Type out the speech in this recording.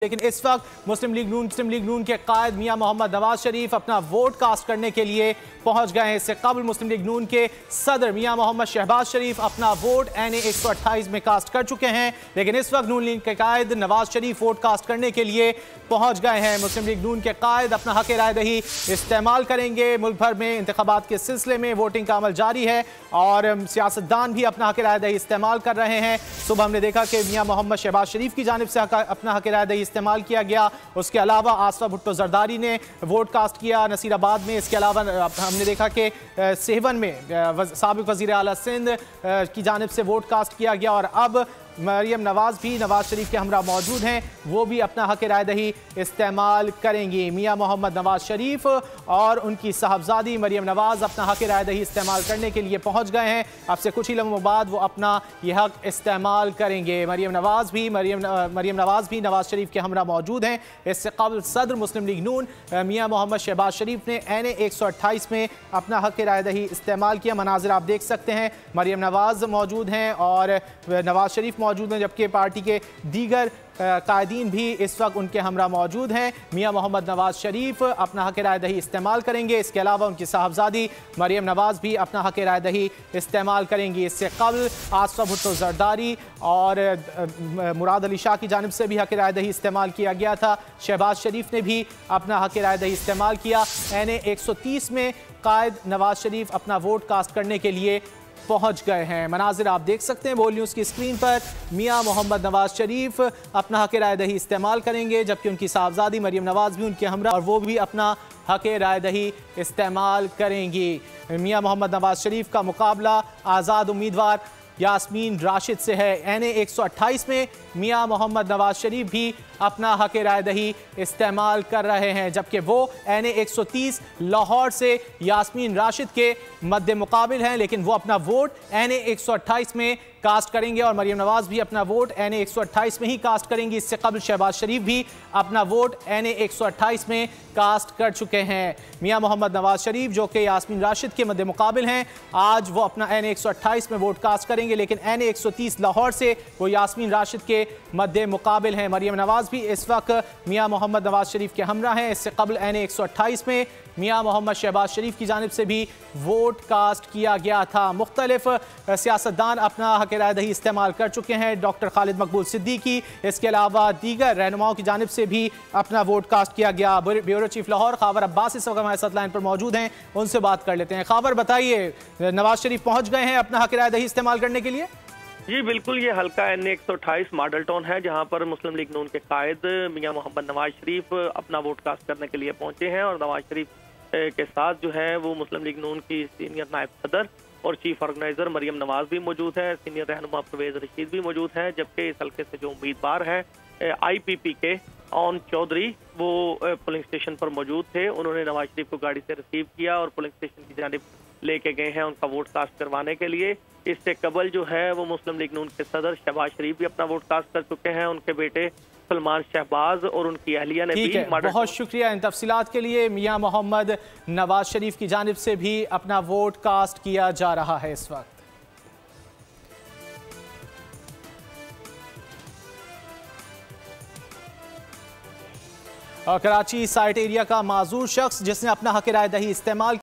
लेकिन इस वक्त मुस्लिम लीग नून के कायद मियां मोहम्मद नवाज शरीफ अपना वोट कास्ट करने के लिए पहुंच गए हैं। इससे कबल मुस्लिम लीग नून के सदर मियां मोहम्मद शहबाज शरीफ अपना वोट NA 128 में कास्ट कर चुके हैं, लेकिन इस वक्त नून लीग के कायद नवाज शरीफ वोट कास्ट करने के लिए पहुंच गए हैं। मुस्लिम लीग नून के कायद अपना हक राय दही इस्तेमाल करेंगे। मुल्क भर में इंतखाबात के सिलसिले में वोटिंग का अमल जारी है और सियासतदान भी अपना हक राय दही इस्तेमाल कर रहे हैं। सुबह हमने देखा कि मियां मोहम्मद शहबाज शरीफ की जानिब से अपना हक राय दही इस्तेमाल किया गया। उसके अलावा आसफा भुट्टो जरदारी ने वोट कास्ट किया नसीराबाद में। इसके अलावा हमने देखा कि सेहवन में साबिक वजीर आला सिंध की जानिब से वोट कास्ट किया गया और अब मरियम नवाज भी नवाज शरीफ के हमरा मौजूद हैं, वो भी अपना हक राय दही इस्तेमाल करेंगी। मियां मोहम्मद नवाज शरीफ और उनकी साहबजादी मरियम नवाज अपना हक राय दही इस्तेमाल करने के लिए पहुंच गए हैं। अब से कुछ ही लम्हों बाद वो अपना यह हक इस्तेमाल करेंगे। मरियम नवाज भी नवाज शरीफ के हमरा मौजूद हैं। इससे कबल सदर मुस्लिम लीग नून मियां मोहम्मद शहबाज शरीफ ने NA 128 में अपना हक राय दही इस्तेमाल किया। मनाजिर आप देख सकते हैं, मरियम नवाज मौजूद हैं और नवाज शरीफ मौजूद हैं, जबकि पार्टी के दीगर कायदीन भी इस वक्त उनके हमरा मौजूद हैं। मियां मोहम्मद नवाज शरीफ अपना हक राय दही इस्तेमाल करेंगे। इसके अलावा उनकी साहबजादी मरियम नवाज भी अपना हक राय दही इस्तेमाल करेंगी। इससे कबल आसफा भुट्टो जरदारी और मुराद अली शाह की जानिब से भी हक राय दही इस्तेमाल किया गया था। शहबाज शरीफ ने भी अपना हक राय दही इस्तेमाल किया। NA 130 में कायद नवाज शरीफ अपना वोट कास्ट करने के लिए पहुंच गए हैं। मनाजिर आप देख सकते हैं बोल न्यूज़ की स्क्रीन पर। मियां मोहम्मद नवाज शरीफ अपना हक राय दही इस्तेमाल करेंगे, जबकि उनकी साहबजादी मरियम नवाज भी उनके हमरा और वो भी अपना हक राय दही इस्तेमाल करेंगी। मियां मोहम्मद नवाज शरीफ का मुकाबला आज़ाद उम्मीदवार यास्मीन राशिद से है। NA 128 में मियां मोहम्मद नवाज शरीफ भी अपना हक राय दही इस्तेमाल कर रहे हैं, जबकि वो NA 130 लाहौर से यास्मीन राशिद के मद्दे मुकाबिल हैं, लेकिन वो अपना वोट NA 128 में कास्ट करेंगे और मरियम नवाज भी अपना वोट NA 128 में ही कास्ट करेंगी। इससे कबल शहबाज शरीफ भी अपना वोट NA 128 में कास्ट कर चुके हैं। मियां मोहम्मद नवाज शरीफ जो कि यास्मीन राशिद के मद्दे मुकाबिल हैं, आज वो अपना NA 128 में वोट कास्ट करेंगे, लेकिन NA 130 लाहौर से वो यास्मीन राशिद के मद्दे मुकाबिल हैं। मरियम नवाज भी इस वक्त मियां मोहम्मद नवाज शरीफ के हमरा हैं। इससे कबल NA 128 में मियां मोहम्मद शहबाज शरीफ की जानिब से भी वोट कास्ट किया गया था। मुख्तलिफ सियासतदान अपना हक राय दही इस्तेमाल कर चुके हैं। डॉक्टर खालिद मकबूल सिद्दीकी, इसके अलावा दीगर रहनुमाओं की जानिब से भी अपना वोट कास्ट किया गया। ब्यूरो चीफ लाहौर खाबर अब्बास इस वक्त हमारे साथ लाइन पर मौजूद हैं, उनसे बात कर लेते हैं। खाबर बताइए, नवाज शरीफ पहुंच गए हैं अपना हक राय दही इस्तेमाल करने के लिए? जी बिल्कुल, ये हल्का NA 128 मॉडल टाउन है, जहां पर मुस्लिम लीग नून के कायद मियां मोहम्मद नवाज शरीफ अपना वोट कास्ट करने के लिए पहुंचे हैं और नवाज शरीफ के साथ जो है वो मुस्लिम लीग नून की सीनियर नायब सदर और चीफ ऑर्गेनाइजर मरियम नवाज भी मौजूद है। सीनियर रहनुमा परवेज रशीद भी मौजूद है, जबकि इस हल्के से जो उम्मीदवार है IPP के ऑन चौधरी वो पोलिंग स्टेशन पर मौजूद थे। उन्होंने नवाज शरीफ को गाड़ी से रिसीव किया और पोलिंग स्टेशन की जानिब लेके गए हैं उनका वोट कास्ट करवाने के लिए। इससे कबल जो है वो मुस्लिम लीग नून के सदर शहबाज शरीफ भी अपना वोट कास्ट कर चुके हैं। उनके बेटे सलमान शहबाज और उनकी अहलिया ने भी। बहुत शुक्रिया इन तफसीलात के लिए। मियां मोहम्मद नवाज शरीफ की जानिब से भी अपना वोट कास्ट किया जा रहा है इस वक्त। और कराची साइट एरिया का माजूर शख्स जिसने अपना हक राय दही इस्तेमाल